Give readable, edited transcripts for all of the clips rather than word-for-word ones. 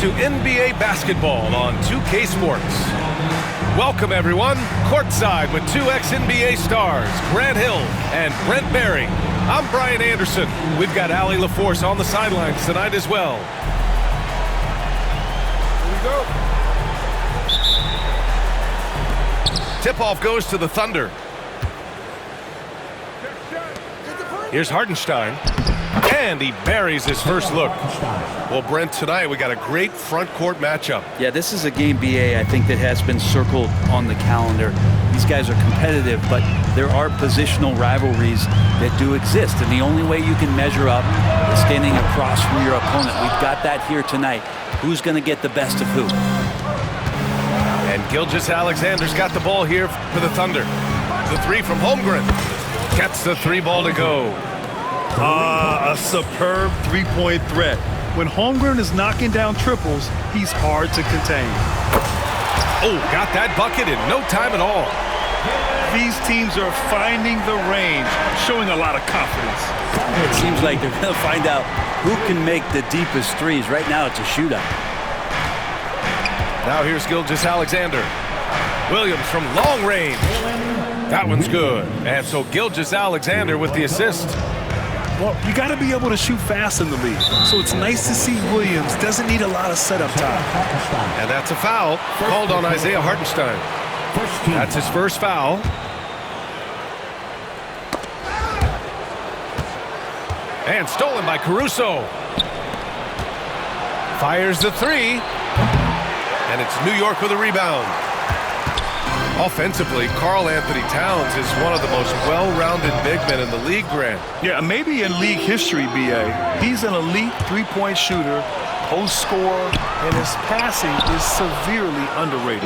to NBA basketball on 2K Sports. Welcome, everyone. Courtside with two ex-NBA stars, Grant Hill and Brent Barry. I'm Brian Anderson. We've got Allie LaForce on the sidelines tonight as well. Here we go. Tip-off goes to the Thunder. Here's Hartenstein. And he buries his first look. Well, Brent, tonight we got a great front court matchup. Yeah, this is a game, BA, I think that has been circled on the calendar. These guys are competitive, but there are positional rivalries that do exist. And the only way you can measure up is standing across from your opponent. We've got that here tonight. Who's going to get the best of who? And Gilgeous-Alexander's got the ball here for the Thunder. The three from Holmgren. Gets the three ball to go. A superb three-point threat. When Holmgren is knocking down triples, he's hard to contain. Oh, got that bucket in no time at all. These teams are finding the range, showing a lot of confidence. It seems like they're going to find out who can make the deepest threes. Right now, it's a shootout. Now here's Gilgeous-Alexander. Williams from long range. That one's good. And so Gilgeous-Alexander with the assist. Well, you got to be able to shoot fast in the league. So it's nice to see Williams doesn't need a lot of setup time. And that's a foul called on Isaiah Hartenstein. That's his first foul. And stolen by Caruso. Fires the three. And it's New York with a rebound. Offensively, Karl-Anthony Towns is one of the most well-rounded big men in the league, Grant. Yeah, maybe in league history, BA. He's an elite three-point shooter, post scorer, and his passing is severely underrated.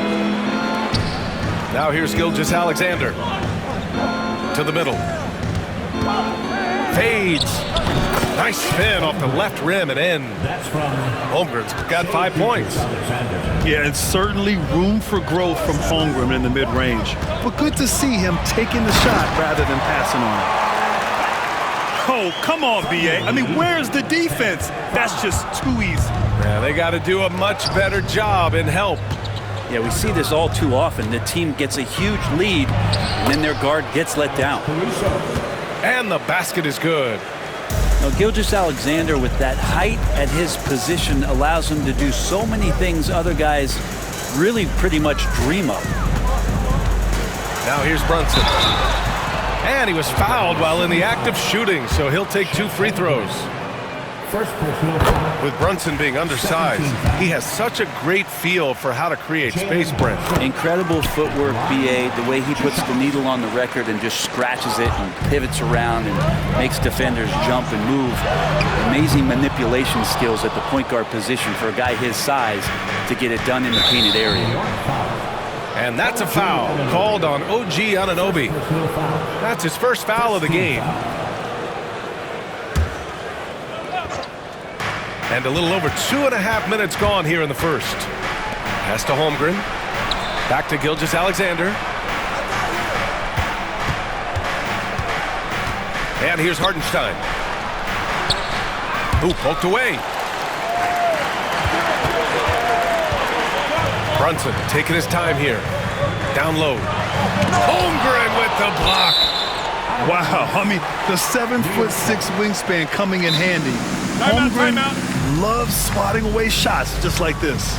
Now here's Gilgeous-Alexander. To the middle. Fades. Nice spin off the left rim and in. Holmgren's got 5 points. Yeah, and certainly room for growth from Holmgren in the mid-range. But good to see him taking the shot rather than passing on it. Oh, come on, BA. I mean, where's the defense? That's just too easy. Yeah, they got to do a much better job in help. Yeah, we see this all too often. The team gets a huge lead, and then their guard gets let down. And the basket is good. Now, Gilgeous-Alexander, with that height at his position, allows him to do so many things other guys really pretty much dream of. Now here's Brunson. And he was fouled while in the act of shooting, so he'll take 2 free throws. With Brunson being undersized, he has such a great feel for how to create space, Brent. Incredible footwork, BA, the way he puts the needle on the record and just scratches it and pivots around and makes defenders jump and move. Amazing manipulation skills at the point guard position for a guy his size to get it done in the painted area. And that's a foul called on OG Anunoby. That's his first foul of the game. And a little over 2.5 minutes gone here in the first. Pass to Holmgren. Back to Gilgeous-Alexander. And here's Hartenstein. Ooh, poked away. Brunson taking his time here. Down low. Holmgren with the block. Wow, I mean, the 7'6" wingspan coming in handy. Holmgren loves swatting away shots just like this.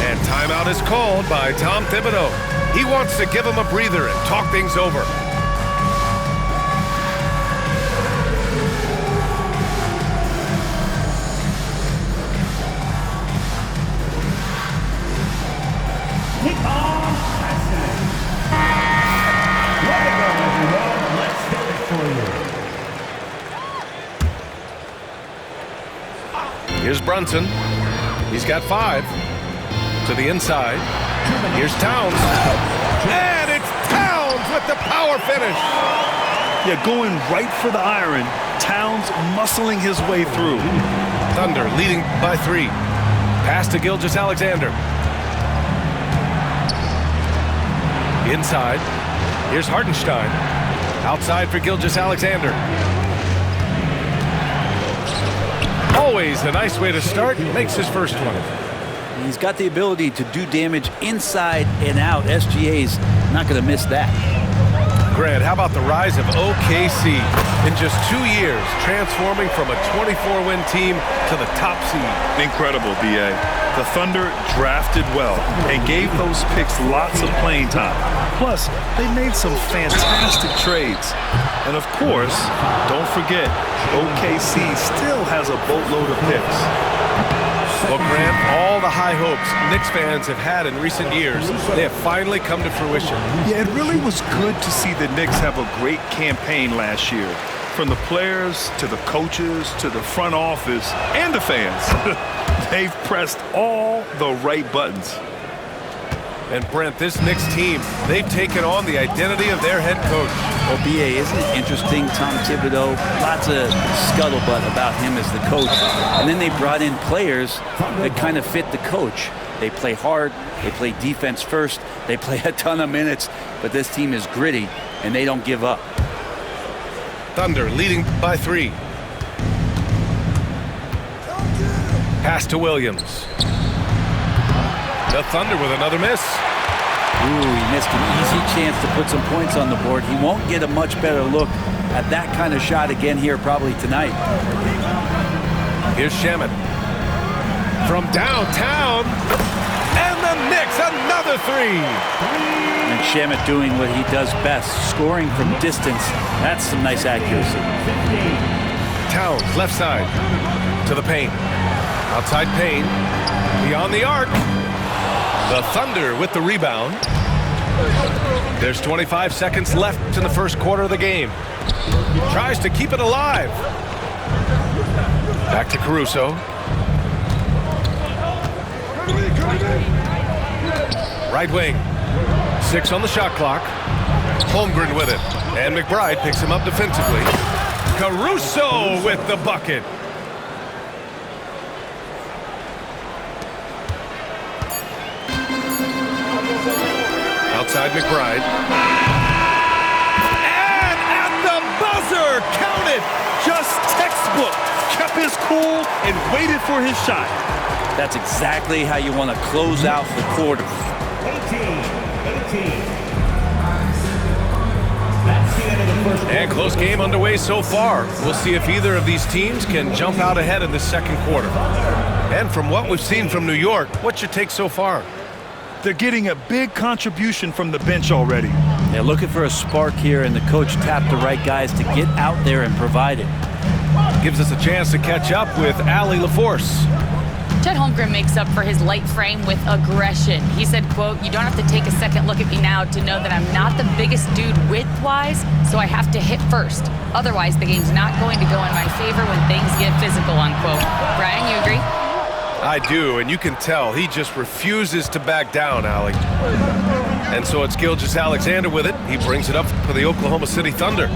And timeout is called by Tom Thibodeau. He wants to give him a breather and talk things over. Here's Brunson. He's got 5. To the inside. Here's Towns. And it's Towns with the power finish. Yeah, going right for the iron. Towns muscling his way through. Thunder leading by 3. Pass to Gilgeous-Alexander. Inside. Here's Hartenstein. Outside for Gilgeous-Alexander. Always a nice way to start. Makes his first one. He's got the ability to do damage inside and out. SGA's not going to miss that. Grant, how about the rise of OKC? In just 2 years, transforming from a 24-win team to the top seed. Incredible, B.A. The Thunder drafted well and gave those picks lots of playing time. Plus, they made some fantastic trades. And of course, don't forget, OKC still has a boatload of picks. Well, Grant, all the high hopes Knicks fans have had in recent years, they have finally come to fruition. Yeah, it really was good to see the Knicks have a great campaign last year. From the players to the coaches to the front office and the fans. They've pressed all the right buttons. And Brent, this Knicks team, they've taken on the identity of their head coach. Well, B.A., isn't it interesting, Tom Thibodeau? Lots of scuttlebutt about him as the coach. And then they brought in players that kind of fit the coach. They play hard, they play defense first, they play a ton of minutes, but this team is gritty, and they don't give up. Thunder leading by 3. Pass to Williams. The Thunder with another miss. Ooh, he missed an easy chance to put some points on the board. He won't get a much better look at that kind of shot again here probably tonight. Here's Shamet. From downtown. And the Knicks, another 3. And Shamet doing what he does best, scoring from distance. That's some nice accuracy. Towns, left side. To the paint. Outside Payne. Beyond the arc. The Thunder with the rebound. There's 25 seconds left in the first quarter of the game. Tries to keep it alive. Back to Caruso. Right wing. 6 on the shot clock. Holmgren with it. And McBride picks him up defensively. Caruso with the bucket. Outside McBride. And at the buzzer, count it! Just textbook. Kept his cool and waited for his shot. That's exactly how you want to close out the quarter. 18. That's the end of the first quarter. And close game underway so far. We'll see if either of these teams can jump out ahead in the second quarter. And from what we've seen from New York, what's your take so far? They're getting a big contribution from the bench already. They're looking for a spark here, and the coach tapped the right guys to get out there and provide it. Gives us a chance to catch up with Allie LaForce. Chet Holmgren makes up for his light frame with aggression. He said, quote, "You don't have to take a second look at me now to know that I'm not the biggest dude width-wise, so I have to hit first. Otherwise, the game's not going to go in my favor when things get physical," unquote. Brian, you agree? I do, and you can tell he just refuses to back down, Allie. And so it's Gilgeous-Alexander with it. He brings it up for the Oklahoma City Thunder.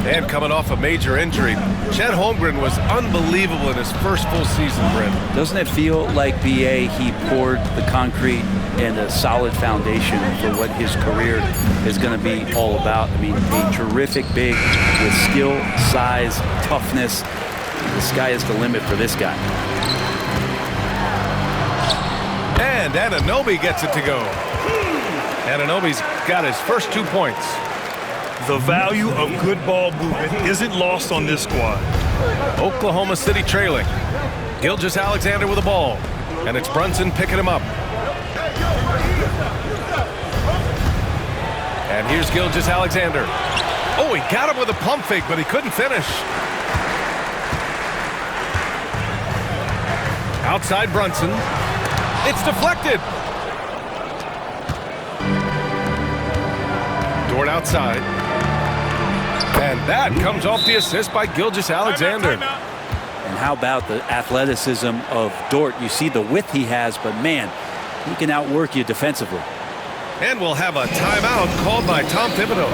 And coming off a major injury, Chet Holmgren was unbelievable in his first full season, Brent. Doesn't it feel like, B.A., he poured the concrete and a solid foundation for what his career is going to be all about? I mean, a terrific big with skill, size, toughness. The sky is the limit for this guy. And Anunoby gets it to go. Anunoby's got his first 2 points. The value of good ball movement isn't lost on this squad. Oklahoma City trailing. Gilgeous-Alexander with the ball. And it's Brunson picking him up. And here's Gilgeous-Alexander. Oh, he got him with a pump fake, but he couldn't finish. Outside Brunson. It's deflected. Dort outside. And that comes off the assist by Gilgeous-Alexander. And how about the athleticism of Dort? You see the width he has, but man, he can outwork you defensively. And we'll have a timeout called by Tom Thibodeau.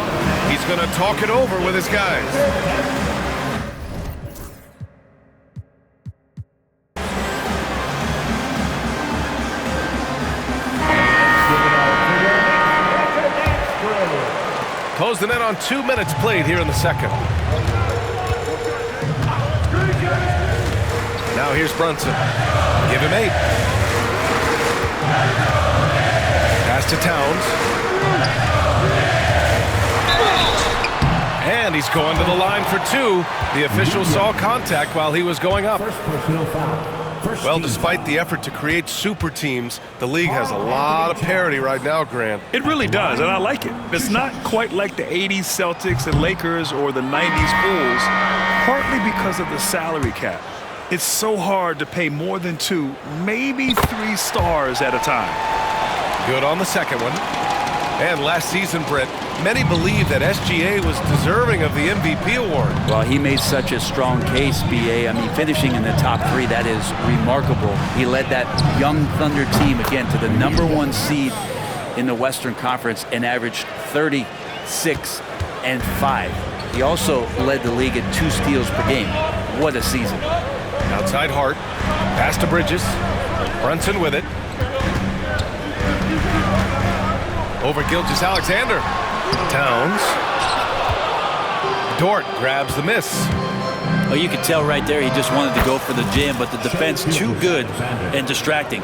He's going to talk it over with his guys. Closing in on 2 minutes played here in the second. Now here's Brunson. Give him 8. Pass to Towns. And he's going to the line for 2. The official saw contact while he was going up. First personal foul. Well, despite the effort to create super teams, the league has a lot of parity right now, Grant. It really does, and I like it. It's not quite like the 80s Celtics and Lakers or the 90s Bulls, partly because of the salary cap. It's so hard to pay more than 2, maybe 3 stars at a time. Good on the second one. And last season, Brett, many believe that SGA was deserving of the MVP award. Well, he made such a strong case, B.A. I mean, finishing in the top 3, that is remarkable. He led that young Thunder team, again, to the #1 seed in the Western Conference and averaged 36 and 5. He also led the league at 2 steals per game. What a season. Outside Hart. Pass to Bridges. Brunson with it. Over Gilgeous-Alexander. Towns. Dort grabs the miss. Well, you could tell right there he just wanted to go for the jam, but the defense too good and distracting.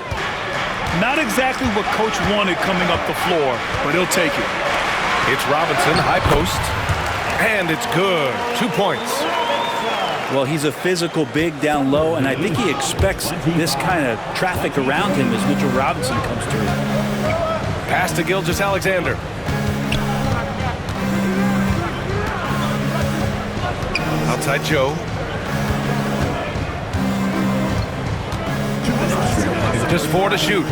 Not exactly what Coach wanted coming up the floor, but he'll take it. It's Robinson, high post. And it's good. 2 points. Well, he's a physical big down low, and I think he expects this kind of traffic around him as Mitchell Robinson comes through. Pass to Gilgeous-Alexander. Outside Joe. Just 4 to shoot.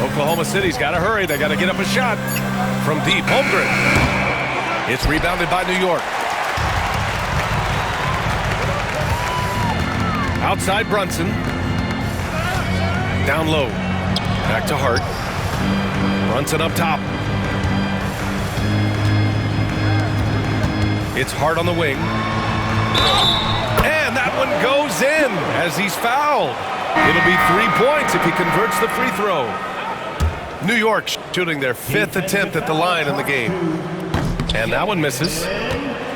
Oklahoma City's got to hurry. They got to get up a shot from deep. Holmgren. It's rebounded by New York. Outside Brunson. Down low. Back to Hart. Brunson up top. It's Hart on the wing. And that one goes in as he's fouled. It'll be 3 points if he converts the free throw. New York shooting their 5th attempt at the line in the game. And that one misses.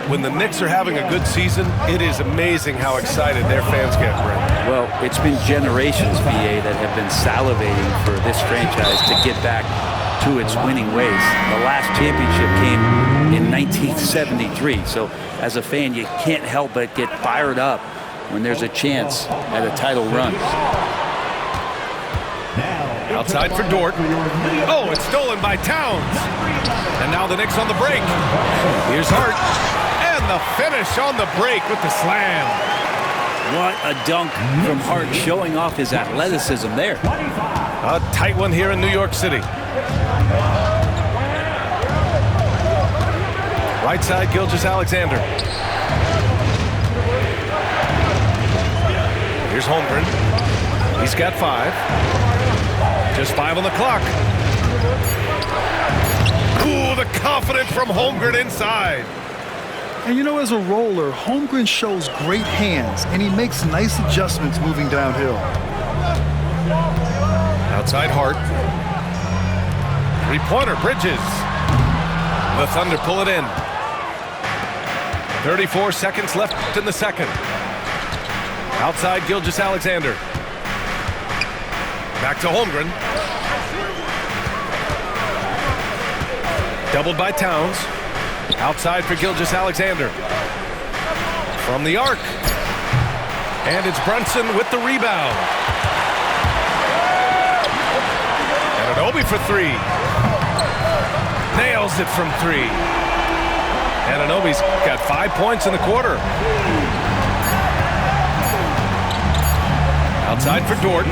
When the Knicks are having a good season, it is amazing how excited their fans get, Brent. Well, it's been generations, VA, that have been salivating for this franchise to get back to its winning ways. The last championship came in 1973, so as a fan, you can't help but get fired up when there's a chance at a title run. Outside for Dort. Oh, it's stolen by Towns. And now the Knicks on the break. Here's Hart. And the finish on the break with the slam. What a dunk from Hart, showing off his athleticism there. A tight one here in New York City. Right side, Gilgeous-Alexander. Here's Holmgren. He's got 5. Just 5 on the clock. Ooh, the confidence from Holmgren inside. And you know, as a roller, Holmgren shows great hands, and he makes nice adjustments moving downhill. Outside Hart. 3-pointer, Bridges. The Thunder pull it in. 34 seconds left in the second. Outside Gilgeous-Alexander. Back to Holmgren. Doubled by Towns. Outside for Gilgeous-Alexander. From the arc. And it's Brunson with the rebound. And Anunoby for 3. Nails it from 3. And Anunoby's got 5 points in the quarter. Outside for Dort.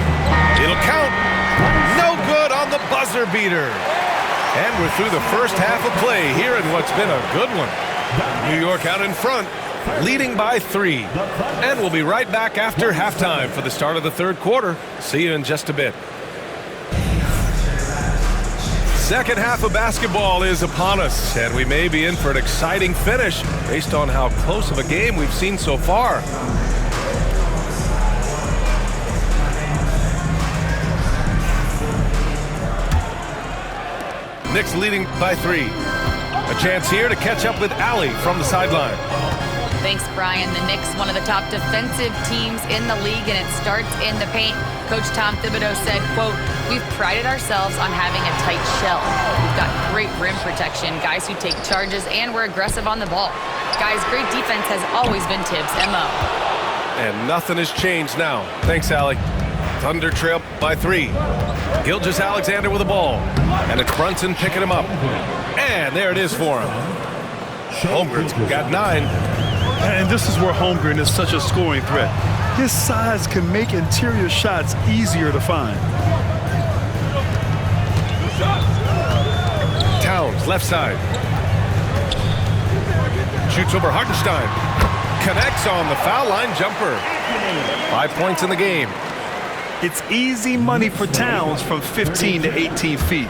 It'll count. No good on the buzzer beater. And we're through the first half of play here in what's been a good one. New York out in front, leading by 3. And we'll be right back after halftime for the start of the third quarter. See you in just a bit. Second half of basketball is upon us, and we may be in for an exciting finish based on how close of a game we've seen so far. Knicks leading by 3. A chance here to catch up with Allie from the sideline. Thanks, Brian. The Knicks, one of the top defensive teams in the league, and it starts in the paint. Coach Tom Thibodeau said, quote, "We've prided ourselves on having a tight shell. We've got great rim protection, guys who take charges, and we're aggressive on the ball. Guys, great defense has always been Tibbs' MO." And nothing has changed now. Thanks, Allie. Thunder trail by 3. Gilgeous-Alexander with the ball. And it's Brunson picking him up. And there it is for him. Holmgren's got 9. And this is where Holmgren is such a scoring threat. His size can make interior shots easier to find. Towns, left side. Shoots over Hartenstein. Connects on the foul line jumper. 5 points in the game. It's easy money for Towns from 15 to 18 feet.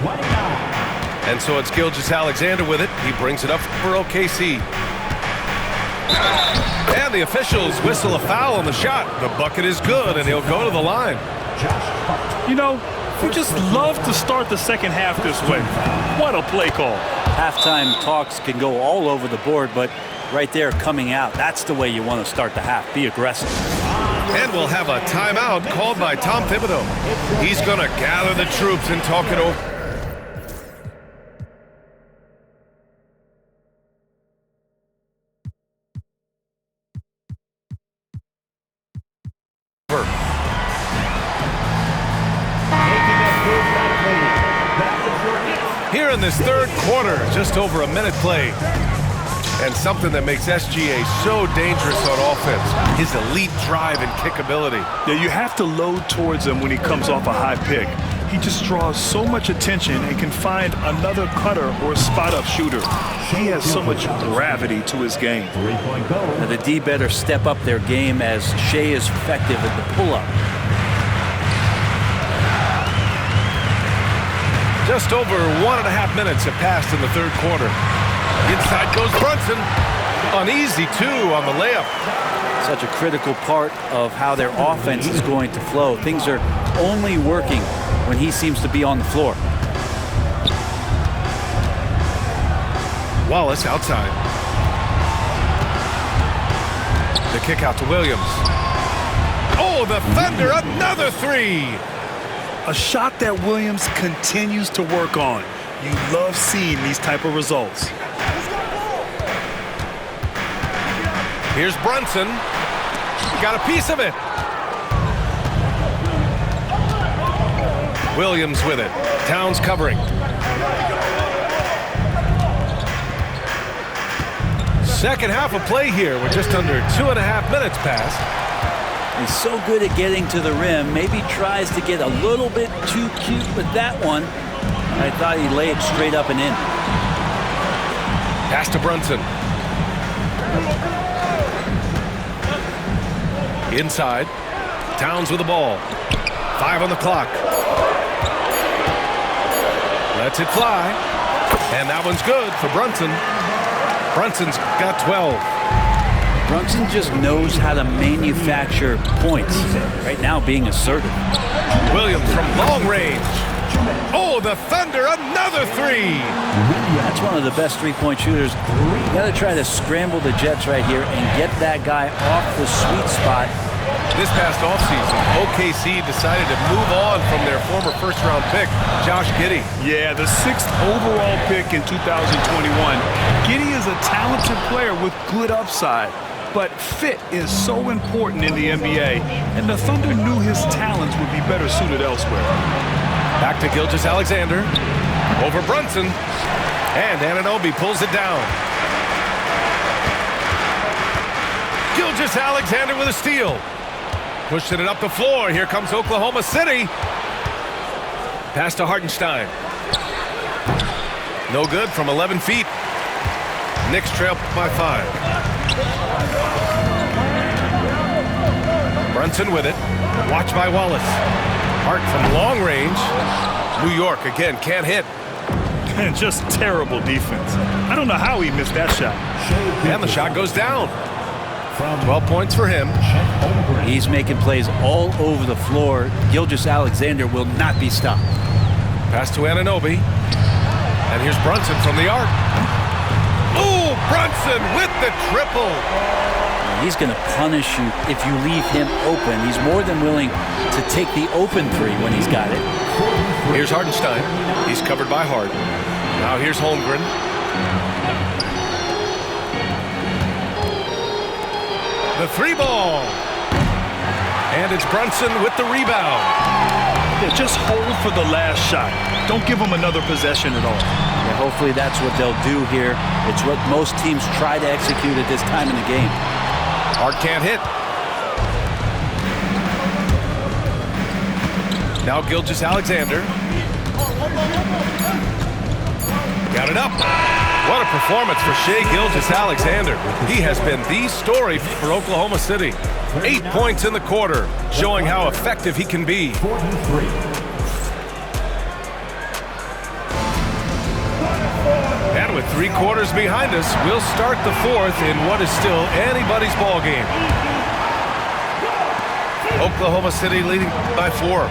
And so it's Gilgeous-Alexander with it. He brings it up for OKC. And the officials whistle a foul on the shot. The bucket is good, and he'll go to the line. You know, we just love to start the second half this way. What a play call. Halftime talks can go all over the board, but right there coming out, that's the way you want to start the half. Be aggressive. And we'll have a timeout called by Tom Thibodeau. He's going to gather the troops and talk it over. Here in this third quarter, just over a minute played. And something that makes SGA so dangerous on offense, his elite drive and kickability. Yeah, you have to load towards him when he comes off a high pick. He just draws so much attention and can find another cutter or spot-up shooter. He has so much gravity to his game. Now the D better step up their game as Shea is effective at the pull-up. Just over 1.5 minutes have passed in the third quarter. Inside goes Brunson. An easy 2 on the layup. Such a critical part of how their offense is going to flow. Things are only working when he seems to be on the floor. Wallace outside. The kick out to Williams. Oh, the Thunder, another 3. A shot that Williams continues to work on. You love seeing these type of results. Here's Brunson. Got a piece of it. Williams with it. Towns covering. Second half of play here with just under 2.5 minutes passed. He's so good at getting to the rim. Maybe tries to get a little bit too cute with that one. I thought he'd lay it straight up and in. Pass to Brunson. Inside. Towns with the ball. 5 on the clock. Lets it fly. And that one's good for Brunson. Brunson's got 12. Brunson just knows how to manufacture points. Right now being assertive. Williams from long range. Oh, the Thunder, another 3. That's one of the best three-point shooters. You got to try to scramble the Jets right here and get that guy off the sweet spot. This past offseason, OKC decided to move on from their former first-round pick, Josh Giddey. Yeah, the 6th overall pick in 2021. Giddey is a talented player with good upside, but fit is so important in the NBA, and the Thunder knew his talents would be better suited elsewhere. Back to Gilgeous-Alexander. Over Brunson. And Anunoby pulls it down. Gilgeous-Alexander with a steal. Pushing it up the floor. Here comes Oklahoma City. Pass to Hartenstein. No good from 11 feet. Knicks trail by 5. Brunson with it. Watched by Wallace. Hart from long range. New York, again, can't hit. And just terrible defense. I don't know how he missed that shot. And the shot goes down. 12 points for him. He's making plays all over the floor. Gilgeous-Alexander will not be stopped. Pass to Anunoby. And here's Brunson from the arc. Oh, Brunson with the triple. He's going to punish you if you leave him open. He's more than willing to take the open three when he's got it. Here's Hartenstein. He's covered by Hart. Now here's Holmgren. The three ball. And it's Brunson with the rebound. Yeah, just hold for the last shot. Don't give them another possession at all. Yeah, hopefully that's what they'll do here. It's what most teams try to execute at this time in the game. Hart can't hit. Now Gilgeous-Alexander. Got it up. What a performance for Shai Gilgeous-Alexander. He has been the story for Oklahoma City. 8 points in the quarter, showing how effective he can be. And with 3 quarters behind us, we'll start the fourth in what is still anybody's ball game. Oklahoma City leading by 4.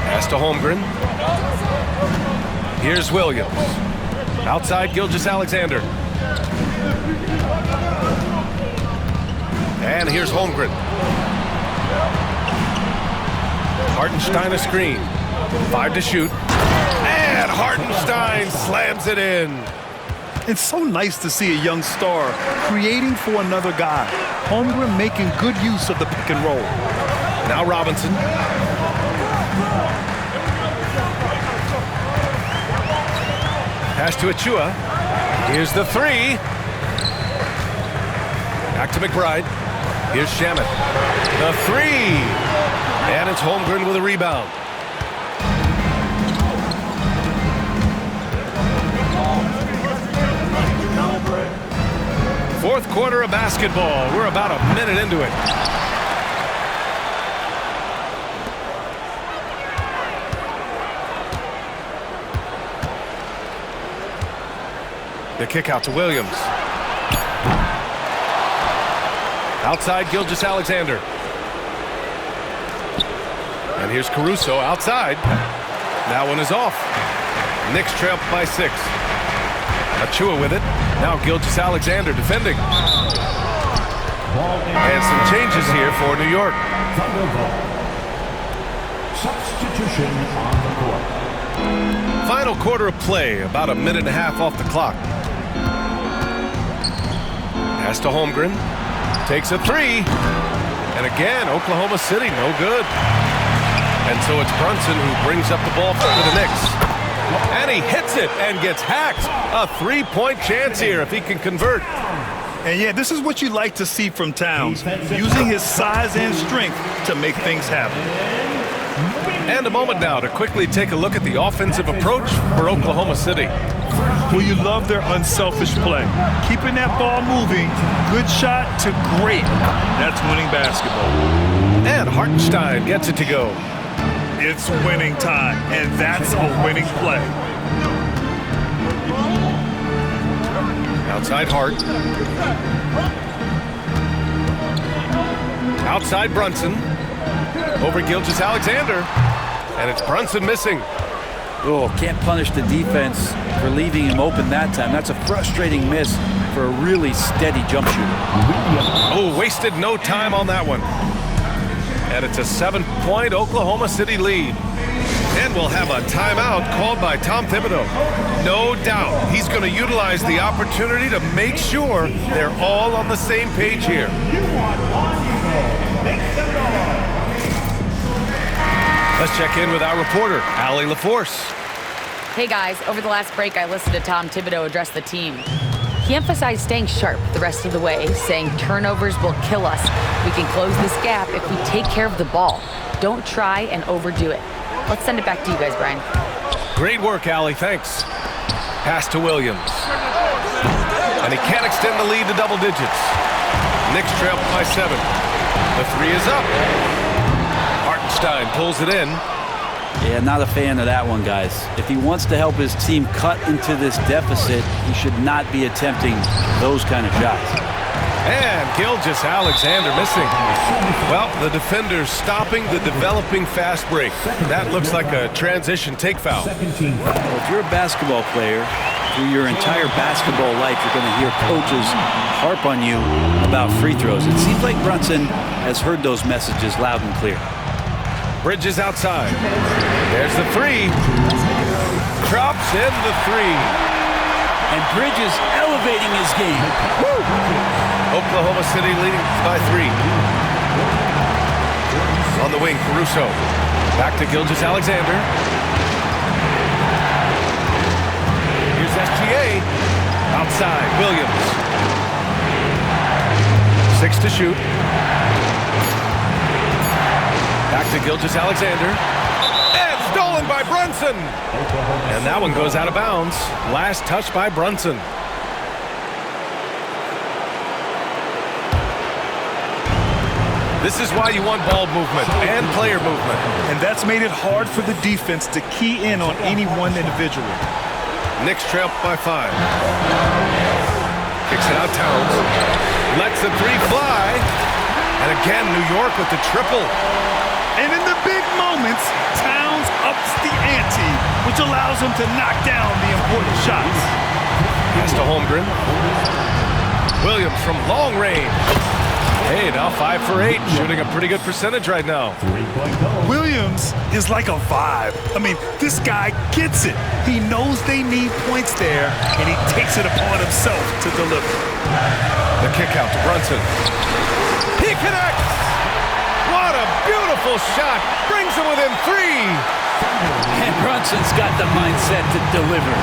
Pass to Holmgren. Here's Williams. Outside Gilgeous-Alexander. And here's Holmgren. Hartenstein a screen. 5 to shoot. And Hartenstein slams it in. It's so nice to see a young star creating for another guy. Holmgren making good use of the pick and roll. Now Robinson. Pass to Achua. Here's the 3. Back to McBride. Here's Shamet. The 3. And it's Holmgren with a rebound. Fourth quarter of basketball. We're about a minute into it. The kick out to Williams. Outside Gilgeous-Alexander. And here's Caruso outside. That one is off. Knicks trail by 6. Achua with it. Now Gilgeous-Alexander defending. And some changes here for New York. Substitution on the court. Final quarter of play, about a minute and a half off the clock. Pass to Holmgren. Takes a 3. And again, Oklahoma City, no good. And so it's Brunson who brings up the ball for the Knicks. And he hits it and gets hacked. A 3-point chance here if he can convert. And yeah, this is what you like to see from Towns, using his size and strength to make things happen. And a moment now to quickly take a look at the offensive approach for Oklahoma City. Well, you love their unselfish play. Keeping that ball moving, good shot to great. That's winning basketball. And Hartenstein gets it to go. It's winning time, and that's a winning play. Outside Hart. Outside Brunson. Over Gilgeous-Alexander. And it's Brunson missing. Oh, can't punish the defense for leaving him open that time. That's a frustrating miss for a really steady jump shooter. Oh, wasted no time on that one. And it's a 7-point Oklahoma City lead. And we'll have a timeout called by Tom Thibodeau. No doubt he's going to utilize the opportunity to make sure they're all on the same page here. Let's check in with our reporter, Allie LaForce. Hey guys, over the last break, I listened to Tom Thibodeau address the team. He emphasized staying sharp the rest of the way, saying turnovers will kill us. We can close this gap if we take care of the ball. Don't try and overdo it. Let's send it back to you guys, Brian. Great work, Allie. Thanks. Pass to Williams. And he can't extend the lead to double digits. Knicks trail by 7. The 3 is up. Hartenstein pulls it in. Yeah, not a fan of that one, guys. If he wants to help his team cut into this deficit, he should not be attempting those kind of shots. And Gilgeous-Alexander missing. Well, the defender's stopping the developing fast break. That looks like a transition take foul. Well, if you're a basketball player, through your entire basketball life, you're going to hear coaches harp on you about free throws. It seems like Brunson has heard those messages loud and clear. Bridges outside. There's the three. Drops in the three. And Bridges elevating his game. Woo! Oklahoma City leading by 3. On the wing, Caruso. Back to Gilgeous-Alexander. Here's SGA. Outside, Williams. 6 to shoot. Back to Gilgeous-Alexander. And stolen by Brunson. And that one goes out of bounds. Last touch by Brunson. This is why you want ball movement and player movement. And that's made it hard for the defense to key in on any one individual. Knicks trail by 5. Kicks it out, Towns. Lets the three fly. And again, New York with the triple. And in the big moments, Towns ups the ante, which allows him to knock down the important shots. Pass to Holmgren. Williams from long range. Hey, now 5 for 8, shooting a pretty good percentage right now. Williams is like a vibe. I mean, this guy gets it. He knows they need points there, and he takes it upon himself to deliver. The kick out to Brunson. He connects! What a beautiful shot! Brings him within 3! And Brunson's got the mindset to deliver.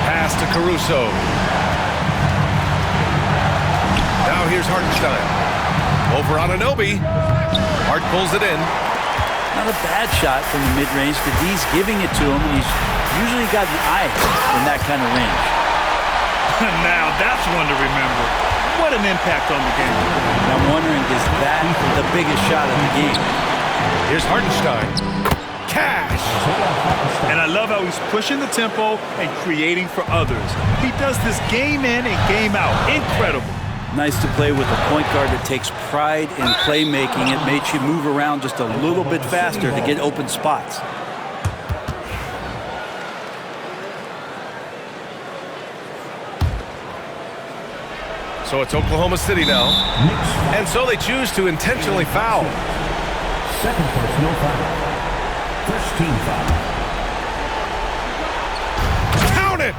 Pass to Caruso. Now here's Hartenstein. Over on Anunoby. Hart pulls it in. Not a bad shot from the mid-range. The D's giving it to him, and he's usually got an eye in that kind of range. Now that's one to remember. What an impact on the game. And I'm wondering, is that the biggest shot of the game? Here's Hartenstein. Cash! And I love how he's pushing the tempo and creating for others. He does this game in and game out. Incredible. Nice to play with a point guard that takes pride in playmaking. It makes you move around just a little bit faster to get open spots. So it's Oklahoma City now. And so they choose to intentionally foul. Second personal foul. First team foul. Count it!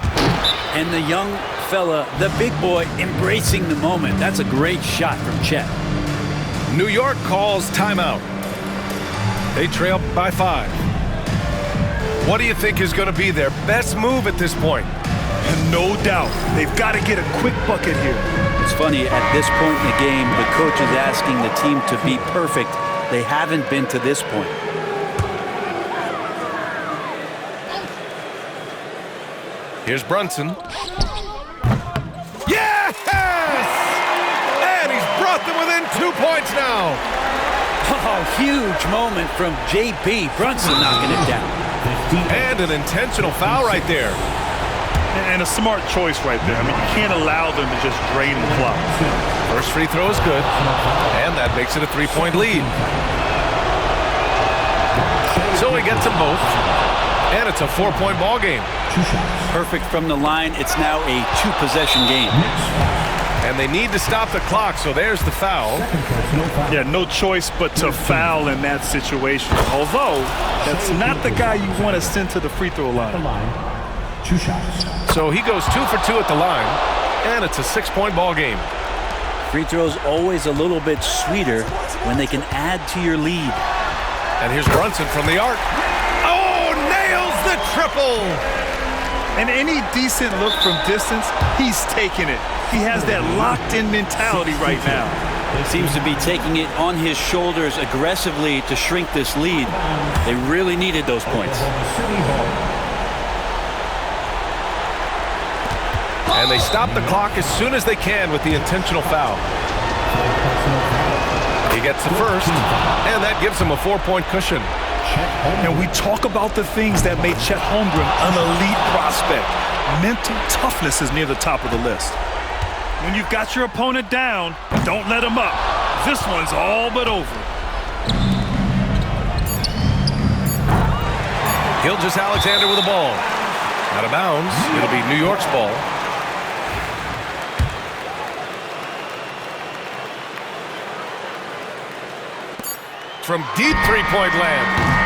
And the young fella, the big boy, embracing the moment. That's a great shot from Chet. New York calls timeout. They trail by 5. What do you think is going to be their best move at this point? No doubt. They've got to get a quick bucket here. It's funny, at this point in the game, the coach is asking the team to be perfect. They haven't been to this point. Here's Brunson. Yes! And he's brought them within 2 points now. Oh, huge moment from J.B. Brunson knocking it down. And an intentional foul right there. And a smart choice right there. I mean, you can't allow them to just drain the clock. First free throw is good. And that makes it a 3-point lead. So he gets them both. And it's a 4-point ball game. Perfect from the line. It's now a 2-possession game. And they need to stop the clock, so there's the foul. Yeah, no choice but to foul in that situation. Although, that's not the guy you want to send to the free throw line. 2 shots. So he goes 2 for 2 at the line, and it's a 6-point ball game. Free throws always a little bit sweeter when they can add to your lead. And here's Brunson from the arc. Oh, nails the triple! And any decent look from distance, he's taking it. He has that locked-in mentality right now. Seems to be taking it on his shoulders aggressively to shrink this lead. They really needed those points. And they stop the clock as soon as they can with the intentional foul. He gets the first, and that gives him a 4-point cushion. And we talk about the things that made Chet Holmgren an elite prospect. Mental toughness is near the top of the list. When you've got your opponent down, don't let him up. This one's all but over. Gilgeous-Alexander with the ball. Out of bounds. It'll be New York's ball. From deep three-point land.